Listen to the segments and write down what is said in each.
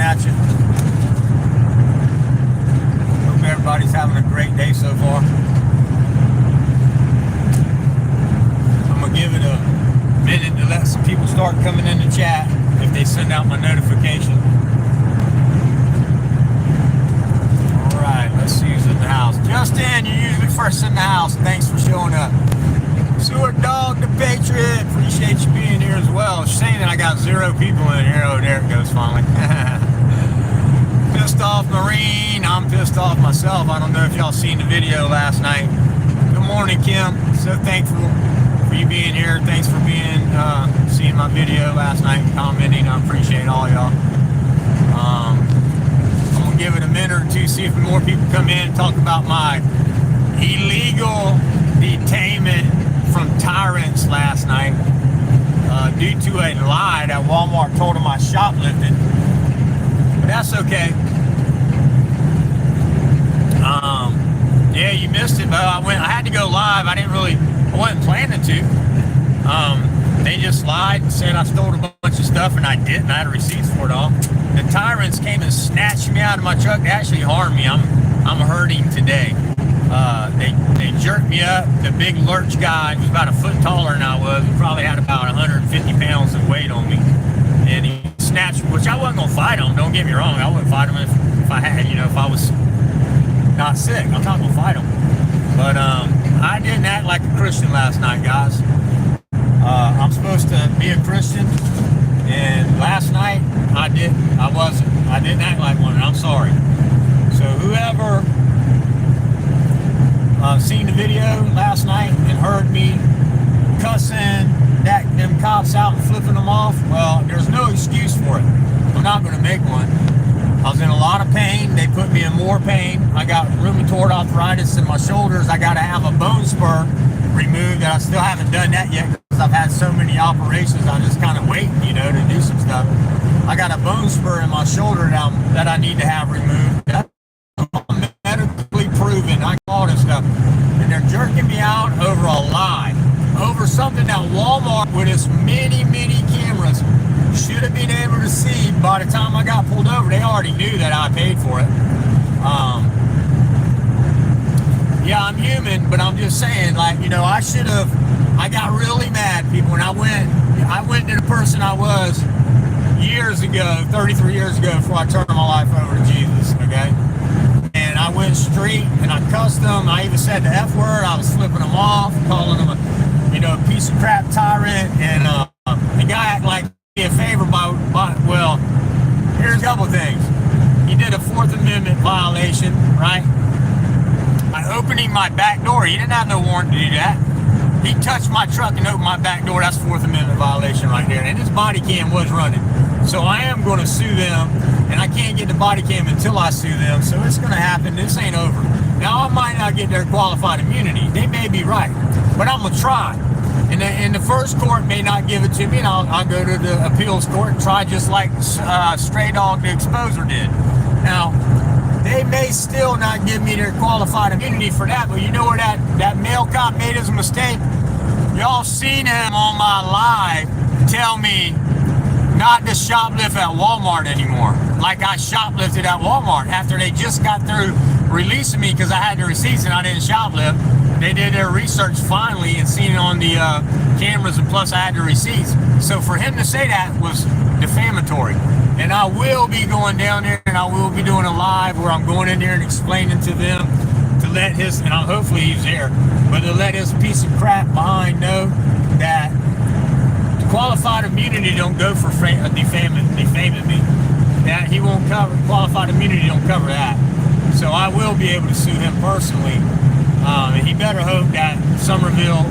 at you. Hope everybody's having a great day so far. I'm going to give it a minute to let some people start coming in the chat if they send out my notification. Alright, let's see who's in the house. Justin, you're usually first in the house. Thanks for showing up. Sewer Dog the Patriot, appreciate you being here as well. It's saying that I got 0 people in here. Oh, there it goes finally. Pissed off Marine, I'm pissed off myself. I don't know if y'all seen the video last night. Good morning, Kim. So thankful for you being here. Thanks for being seeing my video last night and commenting. I appreciate all y'all. I'm gonna give it a minute or two, see if more people come in and talk about my illegal detainment from tyrants last night due to a lie that Walmart told them I shoplifted. But that's okay. Yeah, you missed it, but I had to go live. I wasn't planning to. They just lied and said I stole a bunch of stuff, and I didn't. I had receipts for it all. The tyrants came and snatched me out of my truck. They actually harmed me. I'm hurting today. They jerked me up. The big lurch guy, he was about a foot taller than I was. He probably had about 150 pounds of weight on me. And he snatched, which I wasn't going to fight him. Don't get me wrong. I wouldn't fight him if I had, if I was not sick. I'm not going to fight him. But I didn't act like a Christian last night, guys. I'm supposed to be a Christian. And last night, I wasn't. I didn't act like one, and I'm sorry. So whoever seen the video last night and heard me cussing them cops out and flipping them off, well, there's no excuse for it. I'm not going to make one. I was in a lot of pain. They put me in more pain. I got rheumatoid arthritis in my shoulders. I got to have a bone spur removed, and I still haven't done that yet because I've had so many operations. I'm just kind of waiting, to do some stuff. I got a bone spur in my shoulder that I need to have removed. That's medically proven. I got all this stuff. And they're jerking me out over a lie. Over something that Walmart, with its many, many cameras, should have been able to see. By the time I got pulled over, they already knew that I paid for it. Yeah, I'm human, but I'm just saying, I got really mad, people, and I went to the person I was years ago, 33 years ago, before I turned my life over to Jesus, okay? And I went straight and I cussed them. I even said the F word. I was flipping them off, calling them a piece of crap tyrant. And the guy acted like me a favor well, here's a couple things. He did a 4th Amendment violation, right? By opening my back door. He didn't have no warrant to do that. He touched my truck and opened my back door. That's 4th Amendment violation right there. And his body cam was running. So I am going to sue them, and I can't get the body cam until I sue them. So it's going to happen. This ain't over. Now, I might not get their qualified immunity. They may be right, but I'm going to try. And the first court may not give it to me, and I'll go to the appeals court and try just like Stray Dog the Exposer did. Now, they may still not give me their qualified immunity for that, but you know where that male cop made his mistake? Y'all seen him on my live tell me not to shoplift at Walmart anymore. Like I shoplifted at Walmart after they just got through releasing me because I had the receipts and I didn't shoplift. They did their research finally and seen it on the cameras, and plus I had the receipts. So for him to say that was defamatory. And I will be going down there and I will be doing a live where I'm going in there and explaining to them to let his, and hopefully he's there, but to let his piece of crap behind know that qualified immunity don't go for defaming me. That he won't cover, qualified immunity don't cover that. So I will be able to sue him personally. And he better hope that Summerville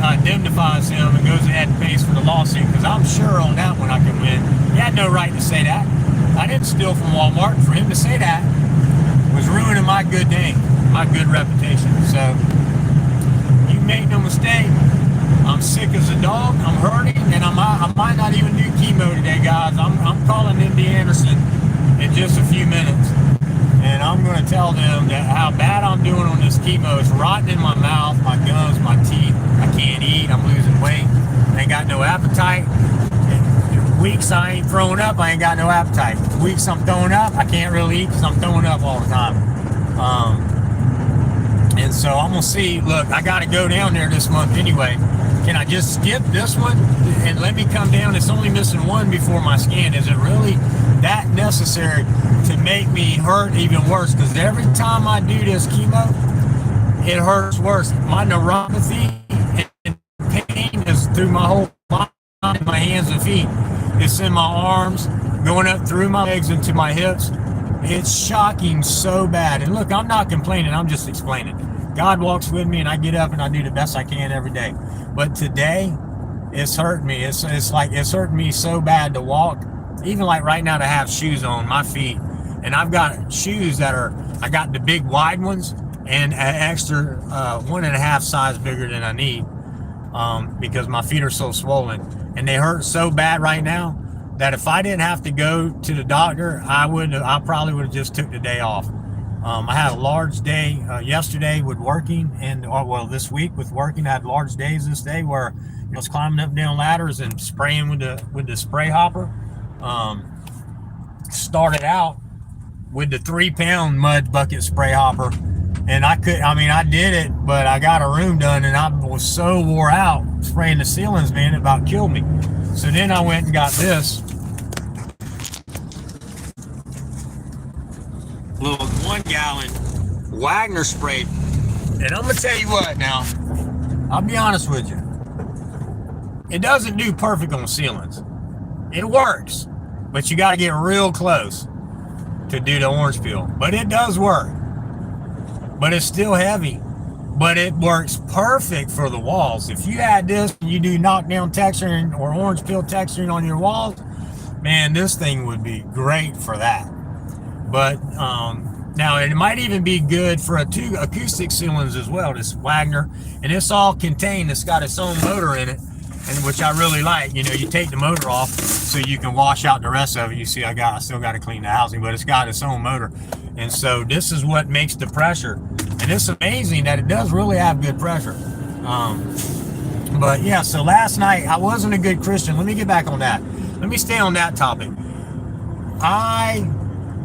indemnifies him and goes ahead and pays for the lawsuit, because I'm sure on that one I can win. He had no right to say that. I didn't steal from Walmart. For him to say that was ruining my good name, my good reputation. So you make no mistake. I'm sick as a dog. I'm hurting, and I might not even do chemo today, guys. I'm calling MD Anderson in just a few minutes, and I'm going to tell them that how bad I'm doing on this chemo. It's rotting in my mouth, my gums, my teeth. I can't eat. I'm losing weight. I ain't got no appetite. Weeks I ain't throwing up, I ain't got no appetite. Weeks I'm throwing up, I can't really eat because I'm throwing up all the time. And so I'm gonna see. Look, I got to go down there this month anyway. Can I just skip this one and let me come down? It's only missing one before my scan. Is it really that necessary to make me hurt even worse? Because every time I do this chemo, it hurts worse. My neuropathy and pain is through my whole body, my hands and feet. It's in my arms, going up through my legs into my hips. It's shocking so bad. And look, I'm not complaining, I'm just explaining. God walks with me and I get up and I do the best I can every day. But today, it's hurt me. It's like it's hurting me so bad to walk, even like right now to have shoes on my feet. And I've got shoes that are, I got the big wide ones and an extra 1.5 size bigger than I need because my feet are so swollen. And they hurt so bad right now that if I didn't have to go to the doctor, I probably would have just took the day off. I had a large day yesterday with working, and this week with working, I had large days this day where I was climbing up and down ladders and spraying with the spray hopper. Started out with the 3-pound mud bucket spray hopper, and I did it, but I got a room done, and I was so wore out spraying the ceilings, man, it about killed me. So then I went and got this little 1-gallon Wagner spray. And I'm gonna tell you what now, I'll be honest with you, it doesn't do perfect on ceilings. It works, but you got to get real close to do the orange peel. But it does work, but it's still heavy, but it works perfect for the walls. If you had this and you do knockdown texturing or orange peel texturing on your walls, man, this thing would be great for that. But now it might even be good for two acoustic ceilings as well, this Wagner. And it's all contained, it's got its own motor in it, and which I really like. You know, you take the motor off so you can wash out the rest of it. You see, I still got to clean the housing, but it's got its own motor. And so this is what makes the pressure. And it's amazing that it does really have good pressure. But yeah, so last night I wasn't a good Christian. Let me get back on that. Let me stay on that topic. I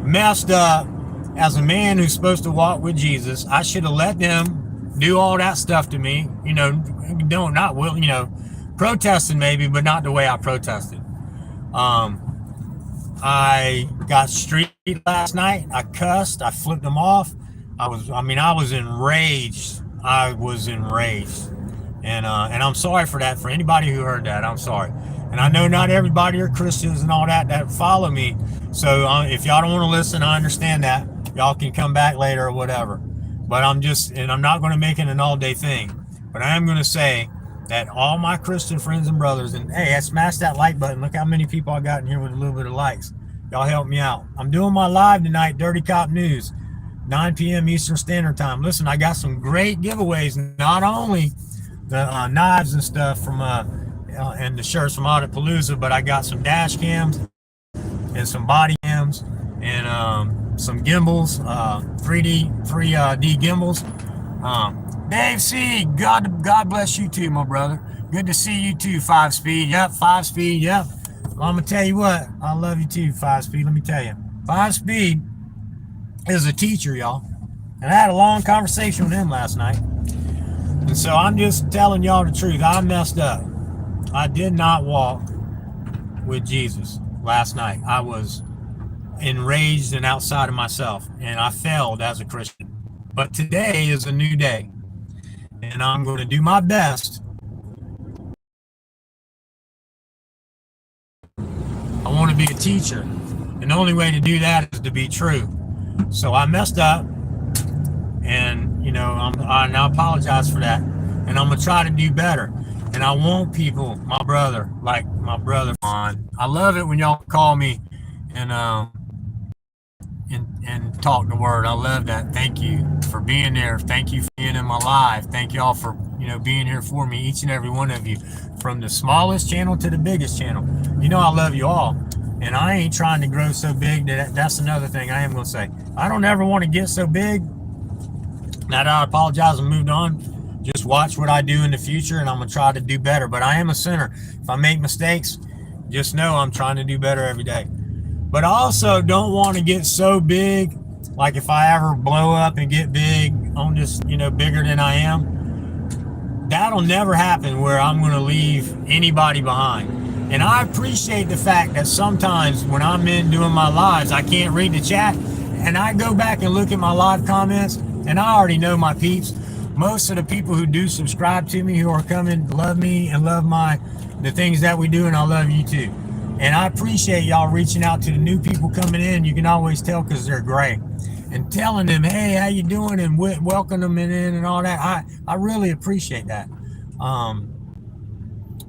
messed up as a man who's supposed to walk with Jesus. I should have let them do all that stuff to me, protesting maybe, but not the way I protested. I got street last night. I cussed, I flipped them off. I was enraged. And I'm sorry for that. For anybody who heard that, I'm sorry. And I know not everybody are Christians and all that follow me. So if y'all don't want to listen, I understand that. Y'all can come back later or whatever. But I'm not going to make it an all-day thing. But I am going to say that all my Christian friends and brothers, and hey, I smashed that like button. Look how many people I got in here with a little bit of likes. Y'all help me out. I'm doing my live tonight, Dirty Cop News, 9 p.m. Eastern Standard Time. Listen, I got some great giveaways. Not only the knives and stuff from and the shirts from Palooza, but I got some dash cams and some body cams and some gimbals, 3D gimbals. Dave C, God bless you too, my brother. Good to see you too, 5-speed. Yep, 5-speed, yep. Well, I'm gonna tell you what, I love you too, 5-speed. Let me tell you, 5-speed is a teacher, y'all. And I had a long conversation with him last night. And so I'm just telling y'all the truth. I messed up. I did not walk with Jesus last night. I was enraged and outside of myself, and I failed as a Christian. But today is a new day, and I'm going to do my best. I want to be a teacher, and the only way to do that is to be true. So I messed up, and I apologize for that, and I'm gonna try to do better. And I want people, my brother on. I love it when y'all call me and talk the word. I love that. Thank you for being there. Thank you for being in my life. Thank y'all for being here for me, each and every one of you, from the smallest channel to the biggest channel. I love you all, and I ain't trying to grow so big. That's another thing I am gonna say. I don't ever want to get so big. Now that I apologize and moved on, just watch what I do in the future, and I'm gonna try to do better. But I am a sinner. If I make mistakes, just know I'm trying to do better every day. But I also don't want to get so big, like if I ever blow up and get big, I'm just, bigger than I am. That'll never happen where I'm going to leave anybody behind. And I appreciate the fact that sometimes when I'm in doing my lives, I can't read the chat, and I go back and look at my live comments, and I already know my peeps. Most of the people who do subscribe to me, who are coming, love me and love the things that we do, and I love you too. And I appreciate y'all reaching out to the new people coming in. You can always tell because they're great. And telling them, hey, how you doing, and welcome them in and all that. I really appreciate that.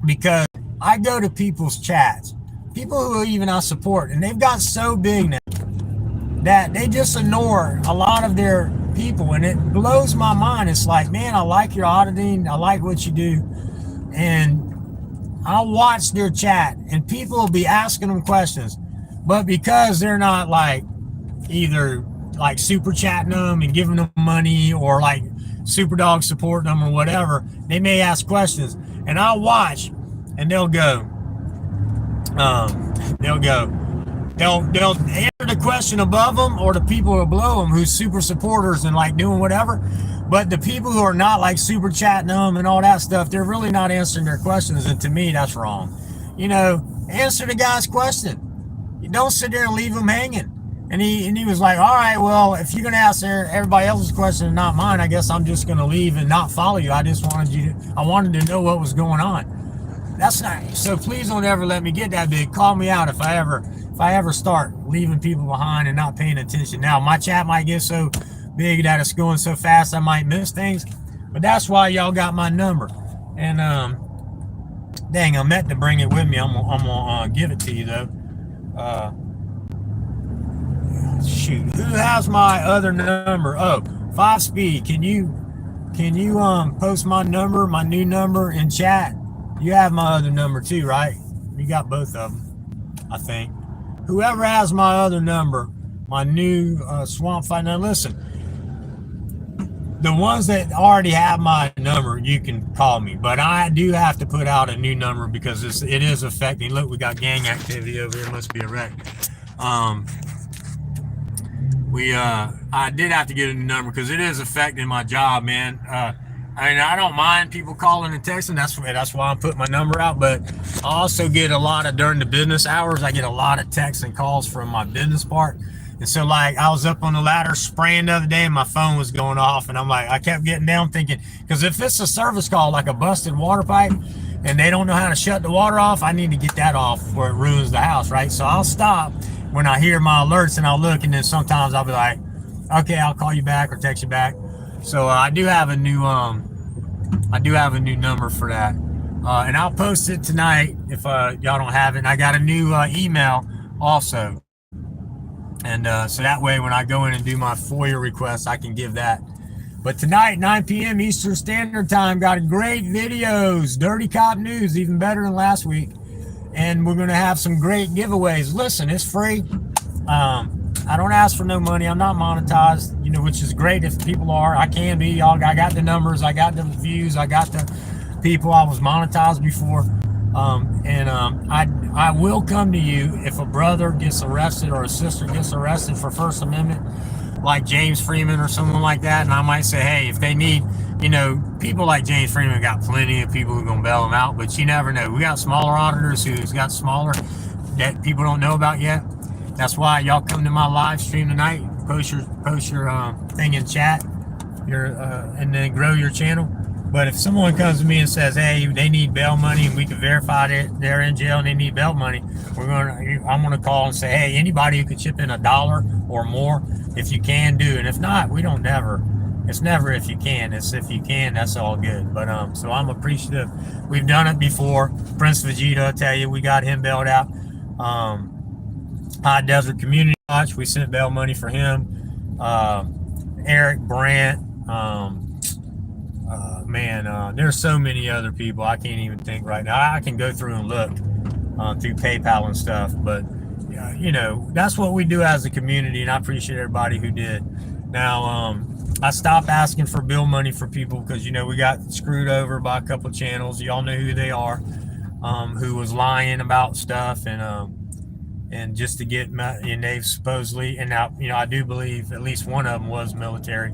Because I go to people's chats, people who even I support, and they've got so big now that they just ignore a lot of their people, and it blows my mind. It's like, man, I like your auditing, I like what you do, and I'll watch their chat, and people will be asking them questions, but because they're not like either like super chatting them and giving them money, or like super dog supporting them or whatever, they may ask questions, and I'll watch. And they'll answer the question above them, or the people who are below them who's super supporters and like doing whatever. But the people who are not like super chatting them and all that stuff, they're really not answering their questions. And to me, that's wrong. Answer the guy's question. You don't sit there and leave him hanging. And he was like, all right, well, if you're going to ask everybody else's question and not mine, I guess I'm just going to leave and not follow you. I wanted to know what was going on. That's not, so please don't ever let me get that big. Call me out if I ever start leaving people behind and not paying attention. Now, my chat might get so big that it's going so fast I might miss things, but that's why y'all got my number. And dang, I meant to bring it with me. I'm gonna give it to you though. Shoot, who has my other number? Oh, 5-Speed. Can you post my new number in chat? You have my other number too, right? You got both of them, I think. Whoever has my other number, my new swamp fight. Now listen, the ones that already have my number, you can call me, but I do have to put out a new number because it is affecting. Look, we got gang activity over here. Must be a wreck. I did have to get a new number because it is affecting my job, man. I don't mind people calling and texting. That's why I'm putting my number out. But I also get a lot of, during the business hours, I get a lot of texts and calls from my business part. And so like I was up on the ladder spraying the other day and my phone was going off, and I'm like, I kept getting down thinking, because if it's a service call like a busted water pipe and they don't know how to shut the water off, I need to get that off before it ruins the house, right? So I'll stop when I hear my alerts and I'll look, and then sometimes I'll be like, okay, I'll call you back or text you back. So I do have a new number for that, and I'll post it tonight if y'all don't have it. And I got a new email also, and so that way when I go in and do my FOIA request, I can give that. But tonight, 9 p.m. Eastern Standard Time, got great videos, Dirty Cop News, even better than last week, and we're going to have some great giveaways. Listen, it's free. I don't ask for no money. I'm not monetized, which is great if people are. I can be. I got the numbers. I got the views. I got the people. I was monetized before. I will come to you if a brother gets arrested or a sister gets arrested for First Amendment, like James Freeman or someone like that. And I might say, hey, if they need, people like James Freeman got plenty of people who are going to bail them out, but you never know. We got smaller auditors who's got smaller that people don't know about yet. That's why y'all come to my live stream tonight. Post your thing in chat, and then grow your channel. But if someone comes to me and says, "Hey, they need bail money," and we can verify that they're in jail and they need bail money, I'm gonna call and say, "Hey, anybody who could chip in $1 or more, if you can do, and if not, we don't never. It's never if you can. It's if you can. That's all good." But so I'm appreciative. We've done it before. Prince Vegeta, I tell you, we got him bailed out. High Desert Community Watch, we sent bail money for him. Eric Brandt, there's so many other people I can't even think right now. I can go through and look through PayPal and stuff, but that's what we do as a community, and I appreciate everybody who did. Now, I stopped asking for bill money for people because we got screwed over by a couple of channels. Y'all know who they are. who was lying about stuff, and just to get, and they've supposedly, and now, I do believe at least one of them was military,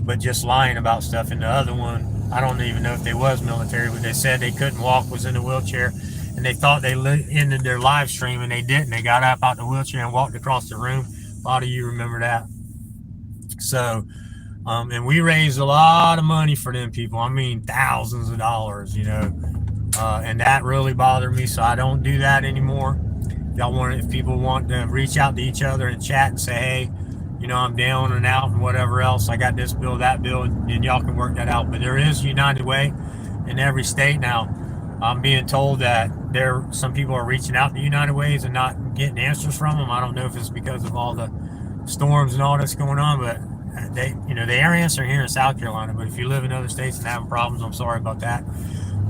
but just lying about stuff. And the other one, I don't even know if they was military, but they said they couldn't walk, was in a wheelchair, and they thought they ended their live stream, and they didn't. They got up out the wheelchair and walked across the room. A lot of you remember that. So, and we raised a lot of money for them people. I mean, thousands of dollars, and that really bothered me. So I don't do that anymore. If people want to reach out to each other and chat and say, hey, I'm down and out and whatever else, I got this bill, that bill, and y'all can work that out. But there is United Way in every state now. I'm being told that some people are reaching out to United Ways and not getting answers from them. I don't know if it's because of all the storms and all that's going on, but they are answering here in South Carolina. But if you live in other states and having problems, I'm sorry about that.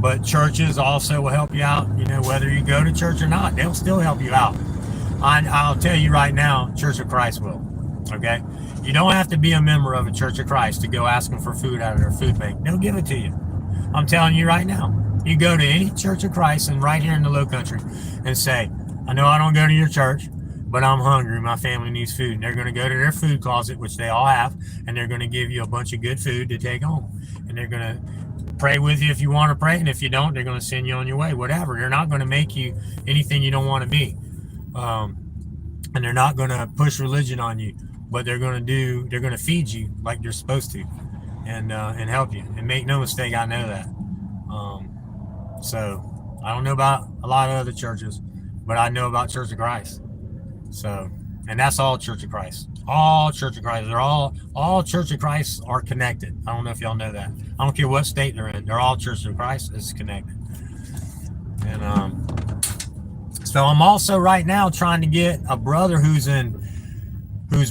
But churches also will help you out. Whether you go to church or not, they'll still help you out. I'll tell you right now, Church of Christ will. Okay? You don't have to be a member of a Church of Christ to go ask them for food out of their food bank. They'll give it to you. I'm telling you right now. You go to any Church of Christ and right here in the Low Country and say, I know I don't go to your church, but I'm hungry. My family needs food. And they're going to go to their food closet, which they all have, and they're going to give you a bunch of good food to take home. And they're going to pray with you if you want to pray, and if you don't, they're going to send you on your way, whatever. They're not going to make you anything you don't want to be, and they're not going to push religion on you, but they're going to feed you like they're supposed to, and help you. And make no mistake, I know that. So I don't know about a lot of other churches, but I know about Church of Christ. So, and that's all Church of Christ. All Church of Christ. They're all Church of Christ are connected. I don't know if y'all know that. I don't care what state they're in. They're all Church of Christ is connected. And so I'm also right now trying to get a brother who's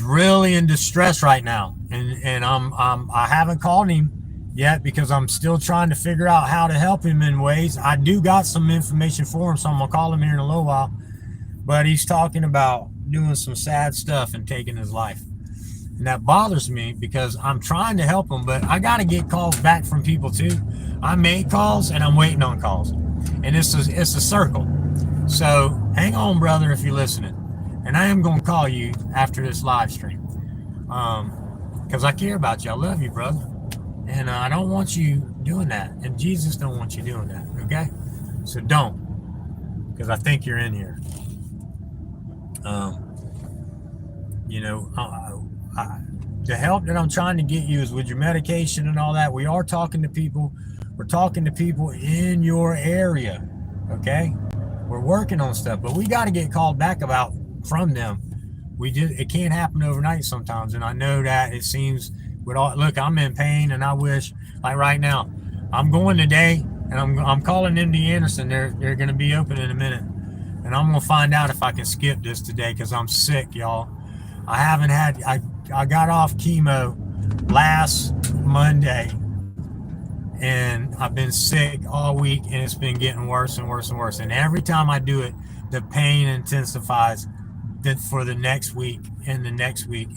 really in distress right now, and I haven't called him yet because I'm still trying to figure out how to help him in ways. I do got some information for him, so I'm gonna call him here in a little while. But he's talking about doing some sad stuff and taking his life. And that bothers me because I'm trying to help him, but I got to get calls back from people too. I made calls and I'm waiting on calls. And it's a circle. So hang on, brother, if you're listening. And I am going to call you after this live stream. Because I care about you. I love you, brother. And I don't want you doing that. And Jesus don't want you doing that. Okay? So don't. Because I think you're in here. The help that I'm trying to get you is with your medication and all that. We are talking to people. We're talking to people in your area. Okay? We're working on stuff, but we got to get called back from them. It can't happen overnight sometimes. And I know that it seems look, I'm in pain, and I wish, like right now, I'm going today and I'm calling MD Anderson. They're going to be open in a minute. And I'm going to find out if I can skip this today because I'm sick, y'all. I got off chemo last Monday, and I've been sick all week, and it's been getting worse and worse and worse. And every time I do it, the pain intensifies for the next week and the next week.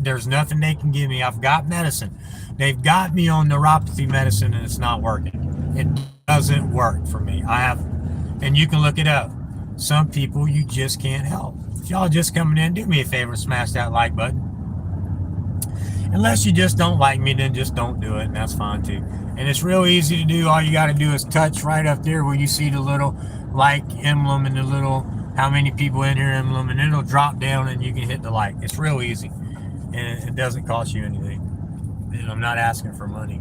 There's nothing they can give me. I've got medicine. They've got me on neuropathy medicine, and it's not working. It doesn't work for me. And you can look it up. Some people you just can't help. If y'all just coming in, do me a favor, smash that like button. Unless you just don't like me, then just don't do it, and that's fine too. And it's real easy to do. All you got to do is touch right up there where you see the little like emblem and the little how many people in here emblem, and it'll drop down and you can hit the like. It's real easy, and it doesn't cost you anything. And I'm not asking for money.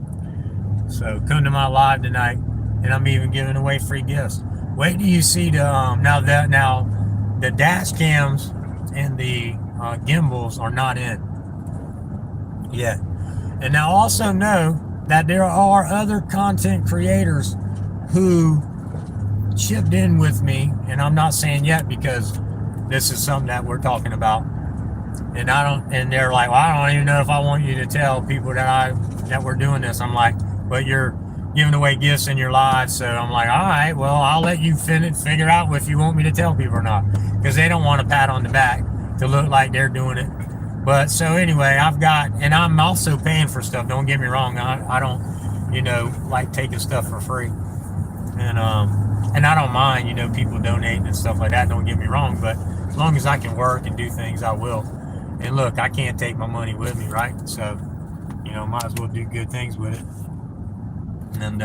So come to my live tonight, and I'm even giving away free gifts. Wait till you see the now the dash cams and the gimbals are not in yet. And now also know that there are other content creators who chipped in with me, and I'm not saying yet because this is something that we're talking about. And they're like, well, I don't even know if I want you to tell people that we're doing this. I'm like, but you're giving away gifts in your lives. So I'm like, all right, well, I'll let you figure out if you want me to tell people or not, because they don't want a pat on the back to look like they're doing it. But so anyway, and I'm also paying for stuff. Don't get me wrong. I don't, like taking stuff for free. And And I don't mind, people donating and stuff like that. Don't get me wrong, but as long as I can work and do things, I will. And look, I can't take my money with me, right? So, might as well do good things with it. And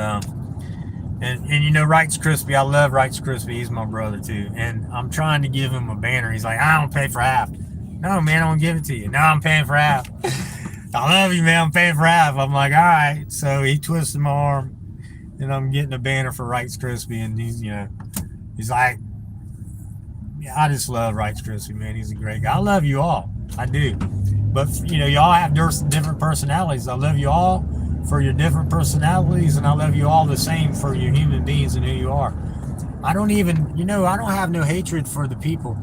Wright's Crispy, I love Wright's Crispy. He's my brother too. And I'm trying to give him a banner. He's like, I don't pay for half. No, man, I don't give it to you. No, I'm paying for half. I love you, man. I'm paying for half. I'm like, all right. So he twisted my arm, and I'm getting a banner for Wright's Crispy. And he's like, yeah, I just love Wright's Crispy, man. He's a great guy. I love you all. I do. But, y'all have different personalities. I love you all for your different personalities, and I love you all the same for your human beings and who you are. I don't even, I don't have no hatred for the people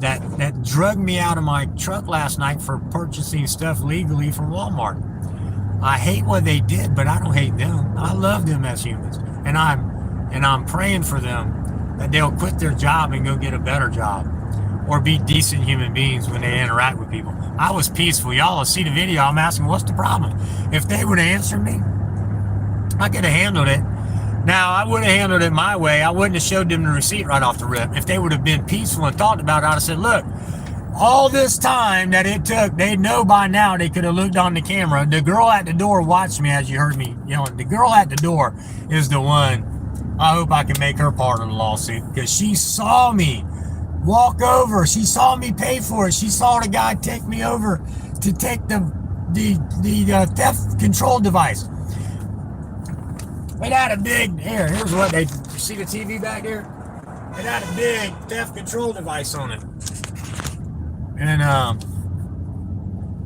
that drugged me out of my truck last night for purchasing stuff legally from Walmart. I hate what they did, but I don't hate them. I love them as humans, and I'm praying for them that they'll quit their job and go get a better job, or be decent human beings when they interact with people. I was peaceful. Y'all will see the video. I'm asking, what's the problem? If they would have answered me, I could have handled it. Now, I would have handled it my way. I wouldn't have showed them the receipt right off the rip. If they would have been peaceful and talked about it, I'd have said, look, all this time that it took, they know by now they could have looked on the camera. The girl at the door watched me, as you heard me yelling. The girl at the door is the one. I hope I can make her part of the lawsuit, because she saw me walk over. She saw me pay for it. She saw the guy take me over to take the theft control device. It had a big, here's what they, you see the TV back there? It had a big theft control device on it. And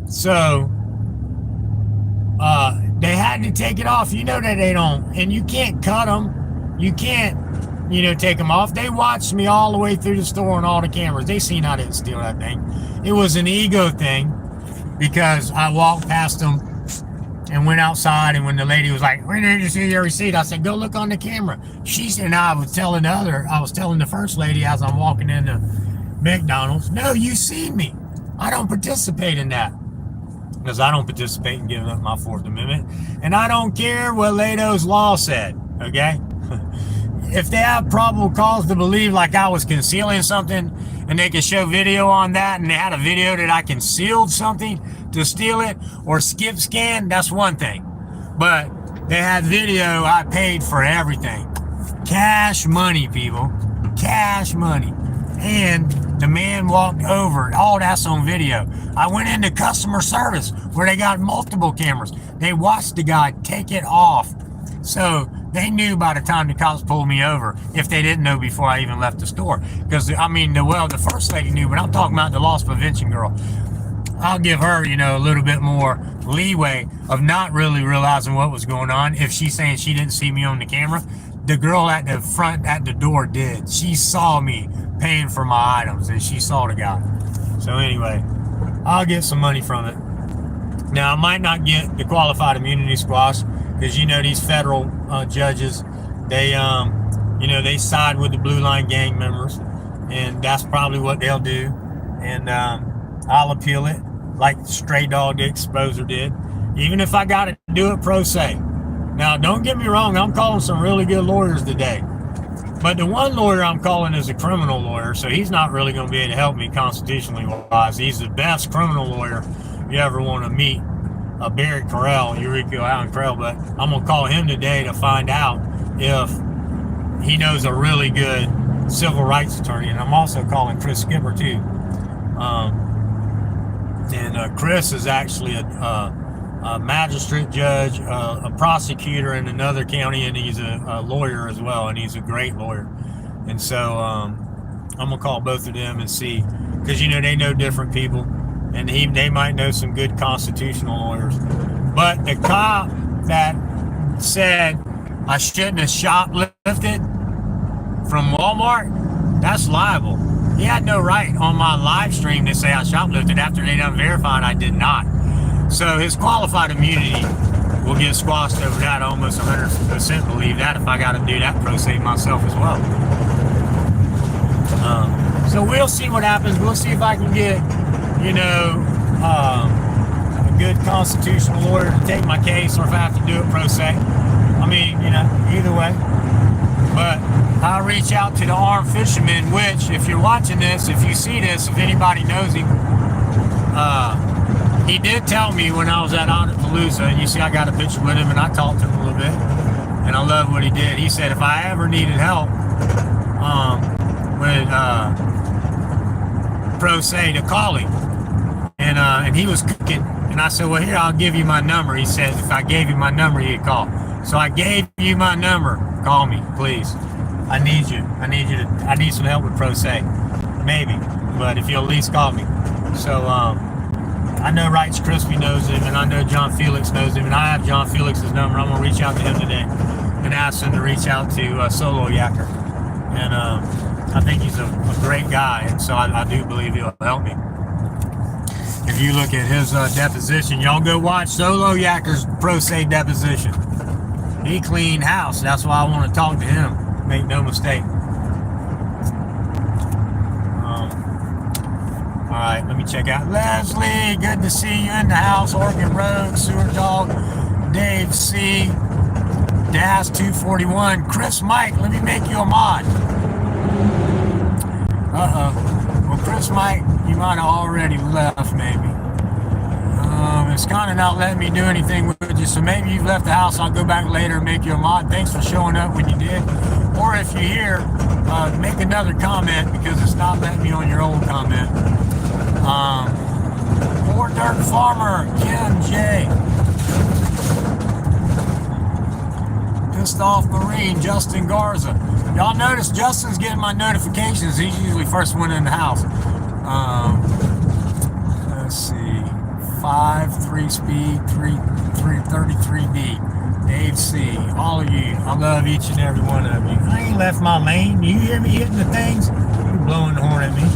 so they had to take it off. That they don't, and you can't cut them. You can't, take them off. They watched me all the way through the store on all the cameras. They seen I didn't steal that thing. It was an ego thing, because I walked past them and went outside, and when the lady was like, "Where did you see your receipt?" I said, "Go look on the camera." She said, I was telling the first lady as I'm walking into McDonald's, "No, you seen me. I don't participate in that." Because I don't participate in giving up my Fourth Amendment. And I don't care what Leto's law said, okay? If they have probable cause to believe like I was concealing something, and they can show video on that, and they had a video that I concealed something to steal it or skip scan, that's one thing. But they had video, I paid for everything. Cash money, people. Cash money. And the man walked over. All that's on video. I went into customer service where they got multiple cameras. They watched the guy take it off. So they knew by the time the cops pulled me over, if they didn't know before I even left the store. Because, the first lady knew, but I'm talking about the loss prevention girl. I'll give her, a little bit more leeway of not really realizing what was going on. If she's saying she didn't see me on the camera, the girl at the front at the door did. She saw me paying for my items, and she saw the guy. So anyway, I'll get some money from it. Now, I might not get the qualified immunity squash, because these federal judges, they they side with the Blue Line gang members, and that's probably what they'll do. And I'll appeal it, like Stray Dog Exposer did, even if I got to do it pro se. Now, don't get me wrong, I'm calling some really good lawyers today, but the one lawyer I'm calling is a criminal lawyer, so he's not really going to be able to help me constitutionally wise. He's the best criminal lawyer you ever want to meet. Barry Carell, Eureka Allen Carell, but I'm going to call him today to find out if he knows a really good civil rights attorney. And I'm also calling Chris Skipper too. Chris is actually a magistrate judge, a prosecutor in another county, and he's a lawyer as well, and he's a great lawyer. And so I'm going to call both of them and see, because, they know different people. And they might know some good constitutional lawyers. But the cop that said I shouldn't have shoplifted from Walmart, that's liable. He had no right on my live stream to say I shoplifted after they done verified I did not. So his qualified immunity will get squashed over that. I almost 100% believe that, if I got to do that pro se myself as well. So we'll see what happens. We'll see if I can get a good constitutional lawyer to take my case, or if I have to do it pro se. Either way. But I reach out to the armed fisherman, which, if you're watching this, if you see this, if anybody knows him, he did tell me when I was at Palooza, and you see I got a picture with him, and I talked to him a little bit, and I love what he did. He said if I ever needed help with Pro Se, to call him, and he was cooking, and I said, well, here, I'll give you my number. He said if I gave you my number, he'd call. So I gave you my number. Call me, please. I need you. I need some help with Pro Se. Maybe, but if you'll at least call me. So I know Wright's Crispy knows him, and I know John Felix knows him, and I have John Felix's number. I'm gonna reach out to him today and ask him to reach out to Solo Yacker. And I think he's a great guy, and so I do believe he'll help me. If you look at his deposition, y'all go watch Solo Yacker's Pro Se deposition. He cleaned house. That's why I want to talk to him. Make no mistake. All right, let me check out Leslie. Good to see you in the house. Oregon Road, Sewer Dog, Dave C, Das 241, Chris Mike. Let me make you a mod. Well, Chris Mike, you might have already left, maybe. It's kind of not letting me do anything with you, so maybe you've left the house. I'll go back later and make you a mod. Thanks for showing up when you did. Or if you're here, make another comment, because it's not letting me on your old comment. Poor Dirt Farmer, Kim J. Pissed Off Marine, Justin Garza. Y'all notice Justin's getting my notifications. He's usually first one in the house. Let's see. 5-3 speed, 33B. Dave C. All of you. I love each and every one of you. I ain't left my lane. You hear me hitting the things? You're blowing the horn at me.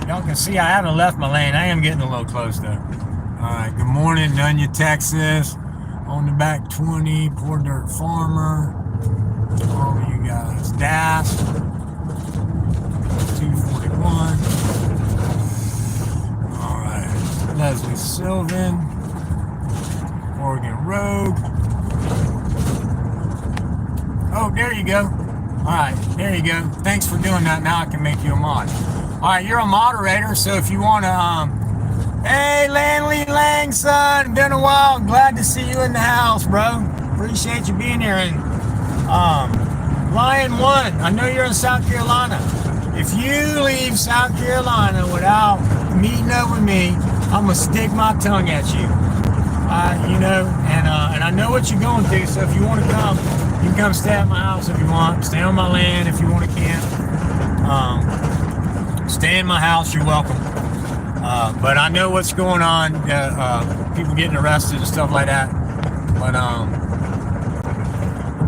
Y'all can see I haven't left my lane. I am getting a little close though. Alright, good morning, Nunya, Texas. On the back 20, Poor Dirt Farmer. All of you guys. Das 241. Alright. Leslie Sylvan. Oregon Road. Oh, there you go. Alright, there you go. Thanks for doing that. Now I can make you a mod. Alright, you're a moderator, so if you want to, hey, Lanley Lang, son, been a while. Glad to see you in the house, bro. Appreciate you being here. And Lion 1, I know you're in South Carolina. If you leave South Carolina without meeting up with me, I'm going to stick my tongue at you. You know, and I know what you're going through, so if you want to come, you can come stay at my house if you want. Stay on my land if you want to camp. Stay in my house, you're welcome. But I know what's going on, people getting arrested and stuff like that. But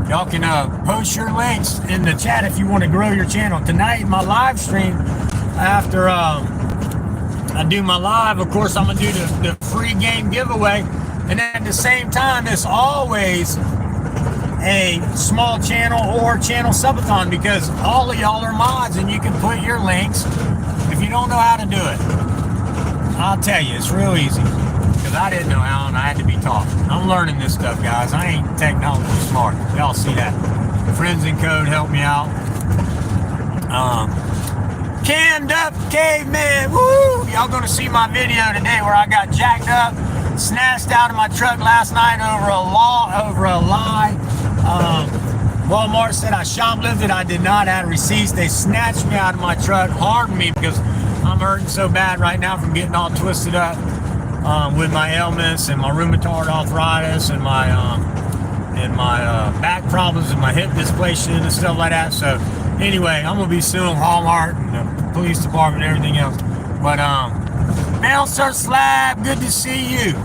y'all can post your links in the chat if you want to grow your channel. Tonight, my live stream, after I do my live, of course, I'm going to do the free game giveaway. And at the same time, there's always a small channel or channel subathon, because all of y'all are mods and you can put your links. If you don't know how to do it, I'll tell you, it's real easy, because I didn't know how and I had to be taught. I'm learning this stuff, guys. I ain't technology smart. Y'all see that. Friends in Code help me out. Canned Up Caveman. Woo! Y'all gonna see my video today where I got jacked up, snatched out of my truck last night over a lie. Walmart said I shoplifted. I did not have receipts. They snatched me out of my truck, harmed me, because I'm hurting so bad right now from getting all twisted up with my ailments and my rheumatoid arthritis and my back problems and my hip dysplasia and stuff like that. So anyway, I'm gonna be suing Walmart and the police department and everything else. But Bouncer Slab, good to see you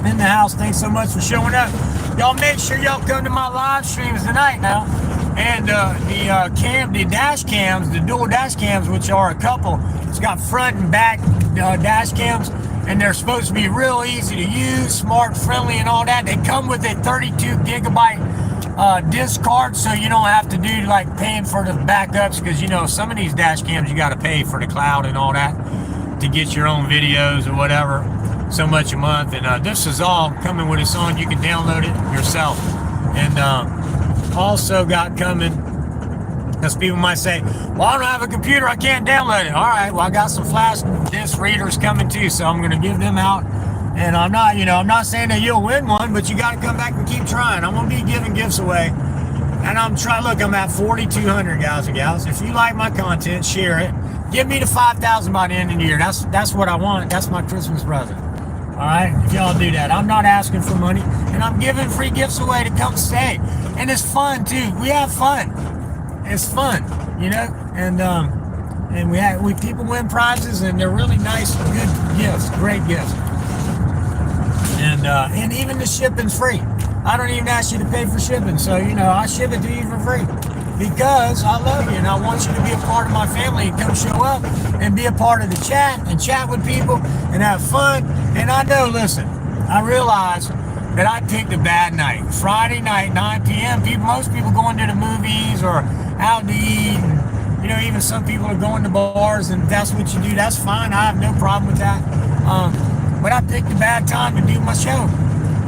in the house. Thanks so much for showing up. Y'all make sure y'all come to my live streams tonight now. And the dash cams, the dual dash cams, which are a couple, it's got front and back dash cams, and they're supposed to be real easy to use, smart, friendly, and all that. They come with a 32 gigabyte disc card, so you don't have to do like paying for the backups, because you know some of these dash cams you got to pay for the cloud and all that to get your own videos or whatever, so much a month. And this is all coming with its own. You can download it yourself. And also got coming, because people might say, well, I don't have a computer, I can't download it. All right, well, I got some flash disk readers coming too, so I'm going to give them out. And I'm not, I'm not saying that you'll win one, but you got to come back and keep trying. I'm going to be giving gifts away. And I'm trying, look, I'm at 4,200, guys and gals. If you like my content, share it. Give me to 5,000 by the end of the year. That's what I want. That's my Christmas present. All right, if y'all do that. I'm not asking for money, and I'm giving free gifts away to come stay. And it's fun too. We have fun. It's fun, and we people win prizes, and they're really nice, good gifts, great gifts. And even the shipping's free. I don't even ask you to pay for shipping, so I ship it to you for free because I love you and I want you to be a part of my family and come show up and be a part of the chat and chat with people and have fun. And I know, listen, I realize that I picked a bad night. Friday night, 9 p.m. Most people going to the movies or out to eat. And, even some people are going to bars, and if that's what you do, that's fine. I have no problem with that. But I picked a bad time to do my show.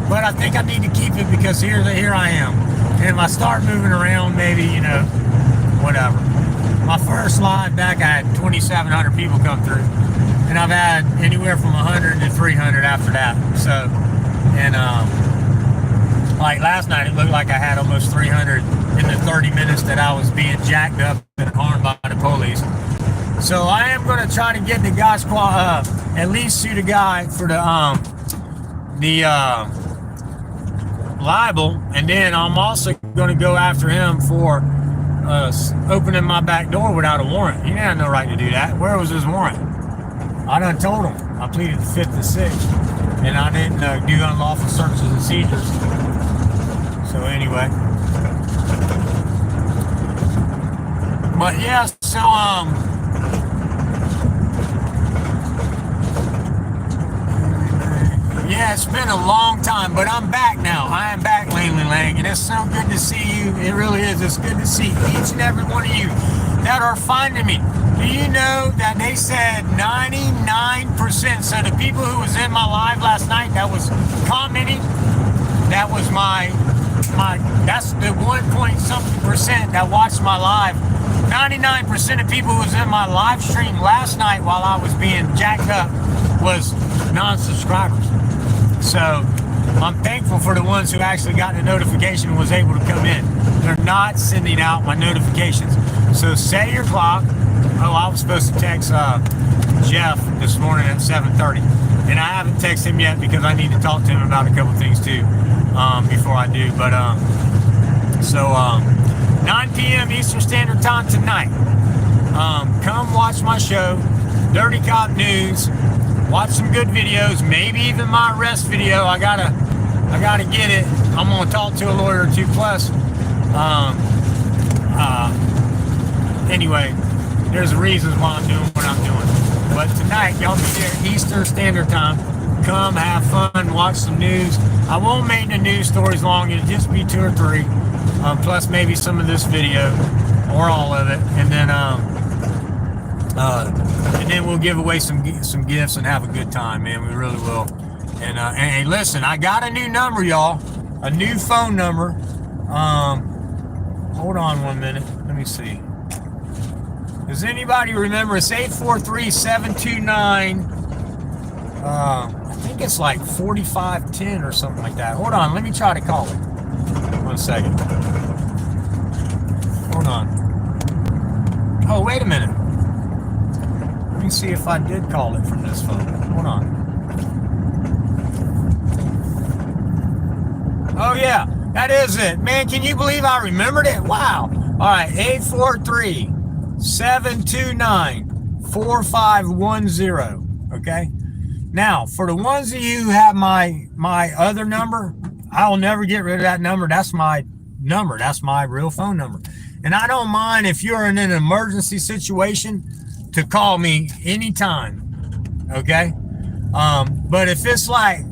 But I think I need to keep it because here I am. And if I start moving around, maybe, whatever. My first live back, I had 2,700 people come through. And I've had anywhere from 100 to 300 after that. So, and like last night, it looked like I had almost 300 in the 30 minutes that I was being jacked up and harmed by the police. So I am going to try to get the guy's at least sue the guy for the libel, and then I'm also going to go after him for opening my back door without a warrant. He had no right to do that. Where was his warrant? I done told him. I pleaded the 5th and 6th, and I didn't do unlawful searches and seizures. So anyway, but yeah, so yeah, it's been a long time, but I'm back now. I am back, Langley Lang, and it's so good to see you. It really is. It's good to see each and every one of you that are finding me. Do you know that they said 99%? So the people who was in my live last night that was commenting, that was that's the 1.something% that watched my live. 99% of people who was in my live stream last night while I was being jacked up was non-subscribers. So I'm thankful for the ones who actually got the notification and was able to come in. They're not sending out my notifications. So set your clock. Oh, I was supposed to text Jeff this morning at 7:30, and I haven't texted him yet because I need to talk to him about a couple things too before I do. But 9 p.m. Eastern Standard Time tonight. Come watch my show, Dirty Cop News. Watch some good videos, maybe even my arrest video. I gotta get it. I'm gonna talk to a lawyer or two plus. Anyway, there's reasons why I'm doing what I'm doing. But tonight, y'all be there Eastern Standard Time. Come have fun, watch some news. I won't make the news stories long. It'll just be 2 or 3, plus maybe some of this video or all of it, and then we'll give away some gifts and have a good time, man. We really will. And hey, listen, I got a new number, y'all. A new phone number. Hold on 1 minute. Let me see. Does anybody remember? It's 843-729. I think it's like 4510 or something like that. Hold on. Let me try to call it. 1 second. Hold on. Oh, wait a minute. Let me see if I did call it from this phone. Hold on. Oh, yeah. That is it. Man, can you believe I remembered it? Wow. All right. 843-729-4510. Okay. Now, for the ones of you who have my other number, I will never get rid of that number. That's my number. That's my real phone number. And I don't mind if you're in an emergency situation to call me anytime. Okay. But if it's like,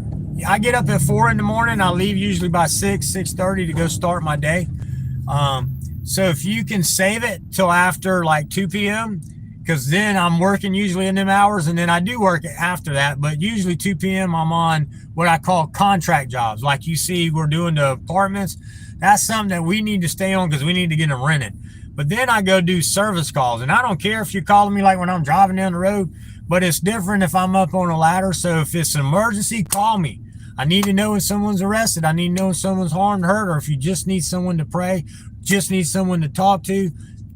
I get up at 4 in the morning, I leave usually by 6:30 to go start my day. So if you can save it till after like 2 p.m., because then I'm working usually in them hours, and then I do work after that, but usually 2 p.m. I'm on what I call contract jobs. Like you see, we're doing the apartments. That's something that we need to stay on because we need to get them rented. But then I go do service calls, and I don't care if you're calling me like when I'm driving down the road, but it's different if I'm up on a ladder. So if it's an emergency, call me. I need to know when someone's arrested. I need to know when someone's harmed, hurt, or if you just need someone to pray, just need someone to talk to,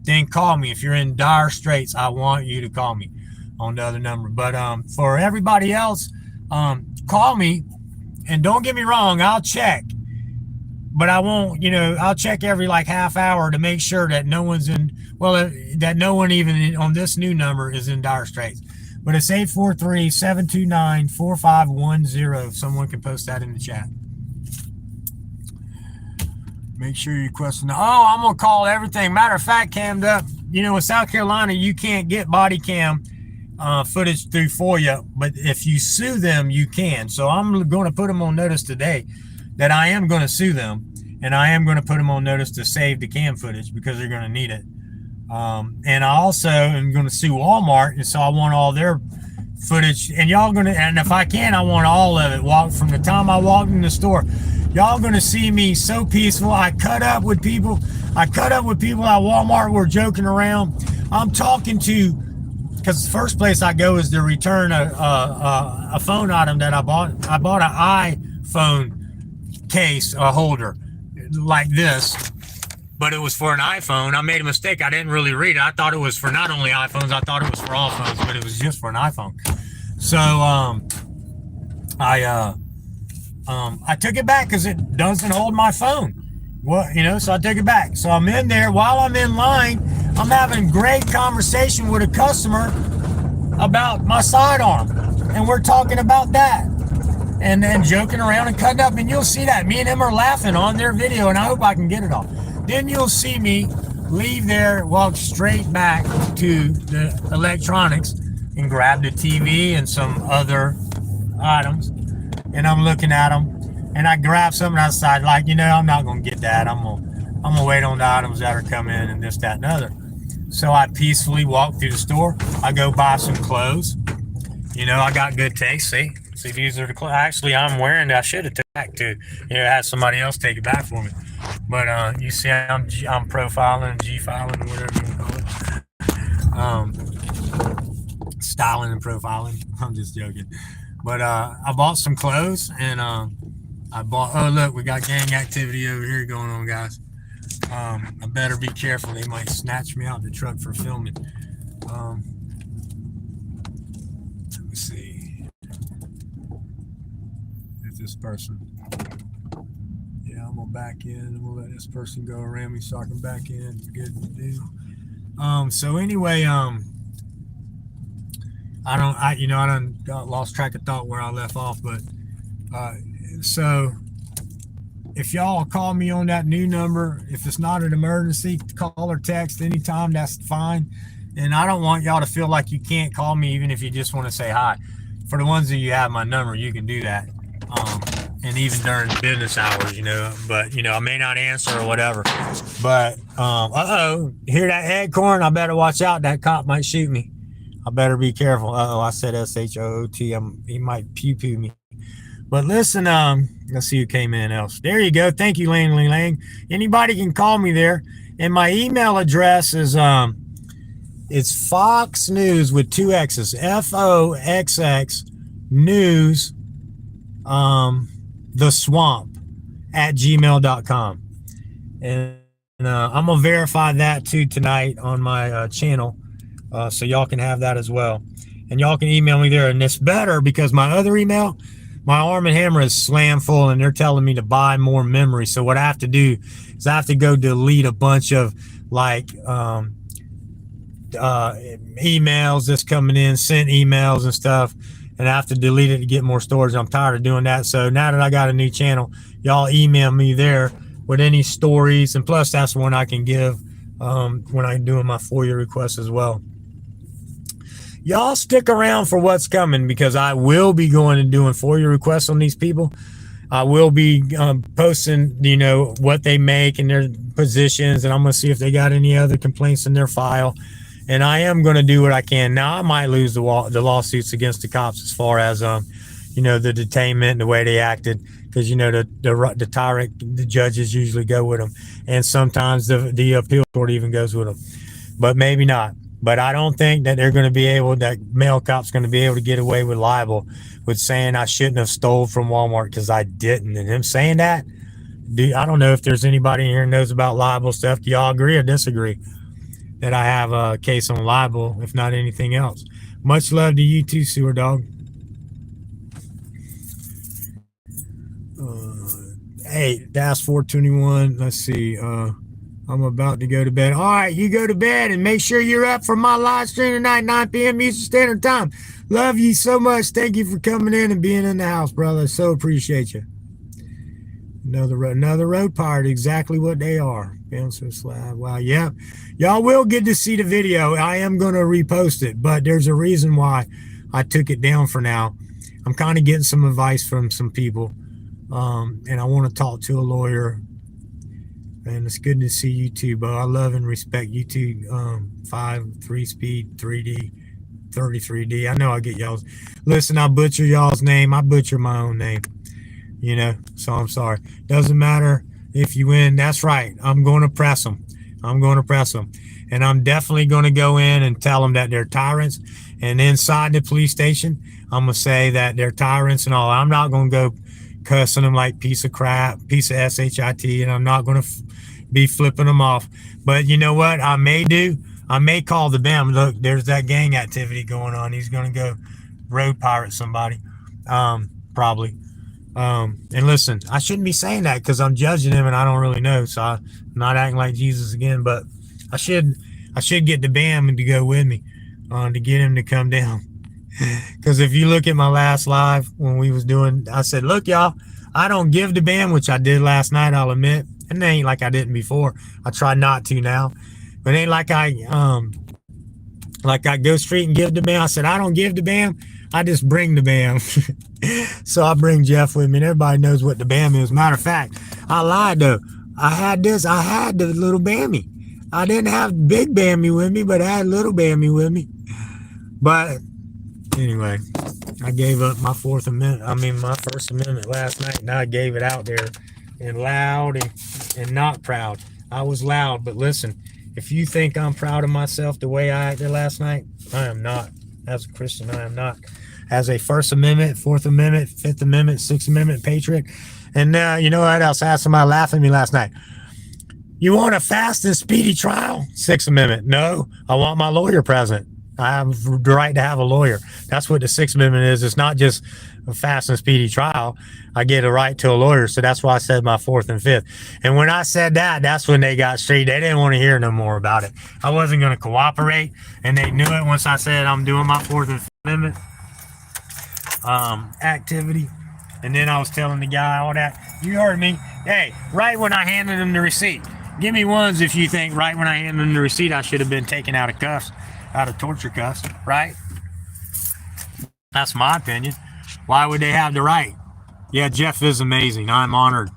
then call me. If you're in dire straits, I want you to call me on the other number. But for everybody else, call me, and don't get me wrong, I'll check, but I won't, I'll check every like half hour to make sure that no one's that no one even on this new number is in dire straits. But it's 843-729-4510. If someone can post that in the chat. Make sure you question. I'm going to call everything. Matter of fact, Cammed Up, in South Carolina, you can't get body cam footage through FOIA, but if you sue them, you can. So I'm going to put them on notice today that I am going to sue them, and I am going to put them on notice to save the cam footage because they're going to need it. And I also am going to sue Walmart, and so I want all their footage. And and if I can, I want all of it. From the time I walked in the store, y'all going to see me so peaceful. I cut up with people. at Walmart. We're joking around. I'm talking to, because the first place I go is to return a phone item that I bought. I bought an iPhone case, a holder like this, but it was for an iPhone. I made a mistake. I didn't really read it. I thought it was for not only iPhones. I thought it was for all phones, but it was just for an iPhone. So I took it back because it doesn't hold my phone. So I took it back. So I'm in there. While I'm in line, I'm having great conversation with a customer about my sidearm, and we're talking about that, and then joking around and cutting up. And you'll see that me and him are laughing on their video, and I hope I can get it off. Then you'll see me leave there, walk straight back to the electronics and grab the TV and some other items. And I'm looking at them, and I grab something outside, like, I'm not going to get that. I'm gonna wait on the items that are coming in and this, that, and other. So I peacefully walk through the store. I go buy some clothes. I got good taste. See, these are the clothes. Actually, I'm wearing. I should have took it back too. Had somebody else take it back for me. But you see, I'm profiling, G-filing, whatever you call it. Styling and profiling. I'm just joking. But I bought some clothes, and I bought. Oh, look, we got gang activity over here going on, guys. I better be careful. They might snatch me out of the truck for filming. Let me see. If this person. Yeah, I'm gonna back in, and we'll let this person go around me so I can back in. Good to do. So anyway, I lost track of thought where I left off, but so if y'all call me on that new number, if it's not an emergency, call or text anytime, that's fine. And I don't want y'all to feel like you can't call me even if you just want to say hi. For the ones of you have my number, you can do that. And even during business hours, but I may not answer or whatever. But hear that acorn? I better watch out. That cop might shoot me. I better be careful. I said SHOOT. He might pew me. But listen, let's see who came in else. There you go. Thank you, Langley Lang. Anybody can call me there. And my email address is it's Fox News with 2 X's. FOXX News the Swamp @gmail.com. And I'm gonna verify that too tonight on my channel, so y'all can have that as well. And y'all can email me there. And it's better because my other email, my Arm & Hammer, is slam full, and they're telling me to buy more memory. So what I have to do is I have to go delete a bunch of emails that's coming in, sent emails and stuff, and I have to delete it to get more storage. I'm tired of doing that. So now that I got a new channel, y'all email me there with any stories, and plus that's one I can give when I'm doing my FOIA requests as well. Y'all stick around for what's coming, because I will be going and doing FOIA requests on these people. I will be posting, what they make and their positions, and I'm going to see if they got any other complaints in their file. And I am going to do what I can. Now, I might lose the lawsuits against the cops as far as, the detainment and the way they acted, because, you know, the tyrant, the judges usually go with them. And sometimes the appeal court even goes with them. But maybe not. But I don't think that they're going to be able, that male cop's going to be able to get away with libel with saying I shouldn't have stole from Walmart because I didn't. And him saying that, I don't know if there's anybody in here who knows about libel stuff. Do y'all agree or disagree that I have a case on libel, if not anything else? Much love to you too, Sewer Dog. Hey, Dash 421. Let's see. I'm about to go to bed. All right, you go to bed and make sure you're up for my live stream tonight, 9 p.m. Eastern Standard Time. Love you so much. Thank you for coming in and being in the house, brother. So appreciate you. Another road pirate, exactly what they are. Bouncer slab. Wow, yeah. Y'all will get to see the video. I am going to repost it, but there's a reason why I took it down for now. I'm kind of getting some advice from some people, and I want to talk to a lawyer. And it's good to see you too, Bo. I love and respect you too. 3-speed, 3D, 33D. I know I get y'all's. Listen, I butcher y'all's name. I butcher my own name. You know, so I'm sorry. Doesn't matter if you win. That's right. I'm going to press them. I'm going to press them. And I'm definitely going to go in and tell them that they're tyrants. And inside the police station, I'm going to say that they're tyrants and all. I'm not going to go cussing them like piece of crap, piece of shit, and I'm not going to be flipping them off. But you know what I may do? I may call the BAM. Look, there's that gang activity going on. He's going to go road pirate somebody, probably. And listen, I shouldn't be saying that because I'm judging him and I don't really know. So I'm not acting like Jesus again, but I should get the BAM to go with me, to get him to come down. Because if you look at my last live when we was doing, I said, look, y'all, I don't give the BAM, which I did last night, I'll admit. And it ain't like I didn't before. I try not to now. But it ain't like I go straight and give the BAM. I said, I don't give the BAM. I just bring the BAM. So I bring Jeff with me, and everybody knows what the BAM is. Matter of fact, I lied though. I had the little BAMmy. I didn't have big BAMmy with me, but I had little BAMmy with me. But anyway, I gave up my First Amendment last night, and I gave it out there and loud and not proud. I was loud, but listen, if you think I'm proud of myself the way I acted last night, I am not. As a Christian, I am not. As a First Amendment, Fourth Amendment, Fifth Amendment, Sixth Amendment patriot. And you know what else? I had somebody laugh at me last night. You want a fast and speedy trial? Sixth Amendment. No, I want my lawyer present. I have the right to have a lawyer. That's what the Sixth Amendment is. It's not just a fast and speedy trial. I get a right to a lawyer. So that's why I said my fourth and fifth. And when I said that, that's when they got straight. They didn't want to hear no more about it. I wasn't going to cooperate. And they knew it once I said I'm doing my Fourth and Fifth Amendment activity. And then I was telling the guy all that. You heard me. Hey, right when I handed him the receipt. Give me ones if you think right when I handed him the receipt I should have been taken out of cuffs. Out of torture cuffs, right? That's my opinion. Why would they have the right? Yeah, Jeff is amazing. I'm honored.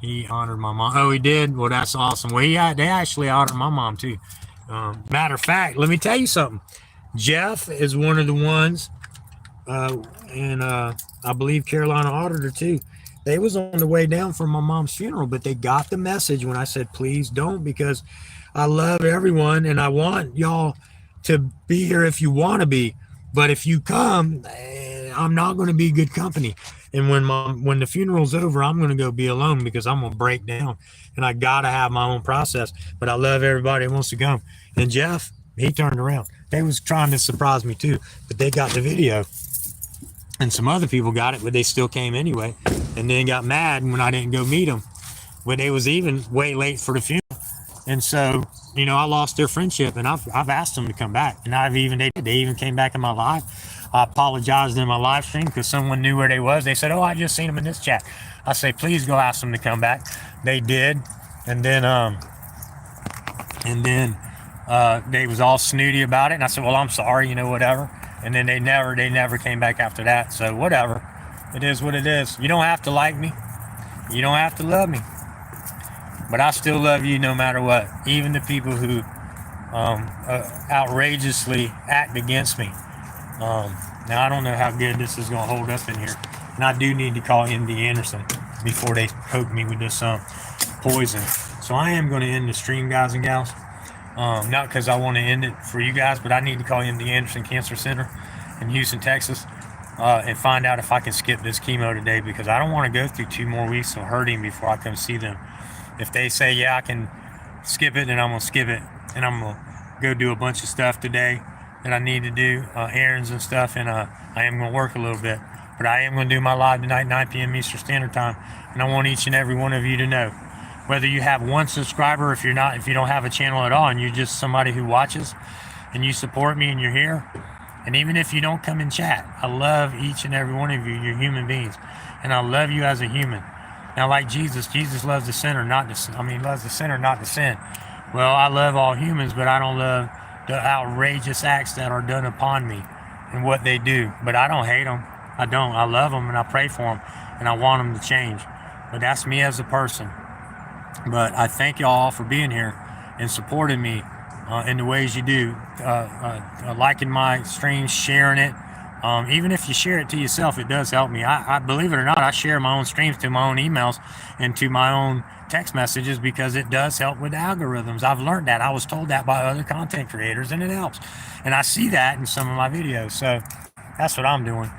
He honored my mom. Oh, he did? Well, that's awesome. Well, they actually honored my mom too. Matter of fact, let me tell you something. Jeff is one of the ones, and I believe Carolina honored her too. They was on the way down from my mom's funeral, but they got the message when I said, please don't, because I love everyone and I want y'all to be here if you want to be. But if you come, I'm not going to be good company. And when the funeral's over, I'm going to go be alone because I'm going to break down. And I got to have my own process. But I love everybody that wants to come. And Jeff, he turned around. They was trying to surprise me too. But they got the video. And some other people got it, but they still came anyway. And then got mad when I didn't go meet them. When they was even way late for the funeral. And so, you know, I lost their friendship, and I've asked them to come back, and they even came back in my live. I apologized in my live stream because someone knew where they was. They said, "Oh, I just seen them in this chat." I say, "Please go ask them to come back." They did, and then they was all snooty about it, and I said, "Well, I'm sorry, you know, whatever." And then they never came back after that. So whatever, it is what it is. You don't have to like me, you don't have to love me. But I still love you no matter what, even the people who outrageously act against me. Now, I don't know how good this is going to hold up in here. And I do need to call MD Anderson before they poke me with this poison. So I am going to end the stream, guys and gals. Not because I want to end it for you guys, but I need to call MD Anderson Cancer Center in Houston, Texas, and find out if I can skip this chemo today, because I don't want to go through 2 more weeks of hurting before I come see them. If they say, yeah, I can skip it, then I'm going to skip it, and I'm going to go do a bunch of stuff today that I need to do, errands and stuff, and I am going to work a little bit. But I am going to do my live tonight, 9 p.m. Eastern Standard Time, and I want each and every one of you to know, whether you have 1 subscriber, if you don't have a channel at all, and you're just somebody who watches, and you support me and you're here, and even if you don't come and chat, I love each and every one of you. You're human beings, and I love you as a human. Now, like Jesus loves the sinner, he loves the sinner, not the sin. Well, I love all humans, but I don't love the outrageous acts that are done upon me and what they do. But I don't hate them. I don't. I love them, and I pray for them, and I want them to change. But that's me as a person. But I thank y'all for being here and supporting me in the ways you do, liking my streams, sharing it. Even if you share it to yourself, it does help me. I believe it or not, I share my own streams to my own emails and to my own text messages, because it does help with the algorithms. I've learned that. I was told that by other content creators, and it helps. And I see that in some of my videos. So that's what I'm doing.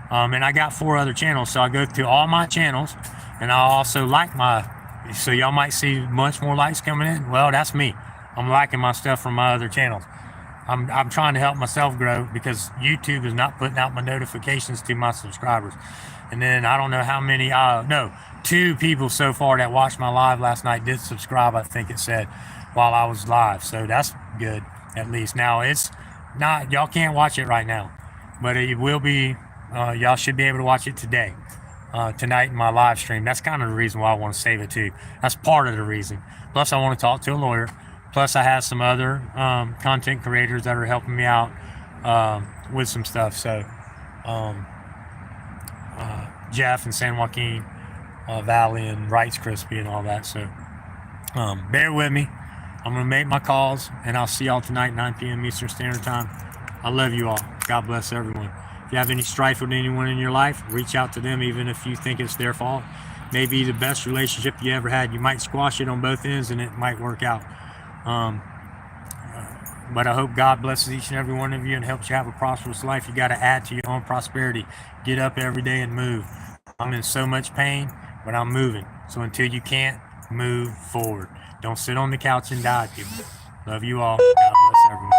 And I got 4 other channels. So I go through all my channels, and I also like so y'all might see much more likes coming in. Well, that's me. I'm liking my stuff from my other channels. I'm trying to help myself grow, because YouTube is not putting out my notifications to my subscribers. And then I don't know how many, 2 people so far that watched my live last night did subscribe, I think it said, while I was live. So that's good, at least. Now, it's not, y'all can't watch it right now, but it will be, y'all should be able to watch it today, tonight in my live stream. That's kind of the reason why I want to save it too. That's part of the reason. Plus, I want to talk to a lawyer. Plus, I have some other content creators that are helping me out with some stuff. So, Jeff and San Joaquin Valley and Wrights Crispy and all that. So, bear with me. I'm going to make my calls, and I'll see y'all tonight, 9 p.m. Eastern Standard Time. I love you all. God bless everyone. If you have any strife with anyone in your life, reach out to them, even if you think it's their fault. Maybe the best relationship you ever had. You might squash it on both ends, and it might work out. But I hope God blesses each and every one of you and helps you have a prosperous life. You got to add to your own prosperity. Get up every day and move. I'm in so much pain, but I'm moving. So until you can't, move forward. Don't sit on the couch and die, people. Love you all. God bless everyone.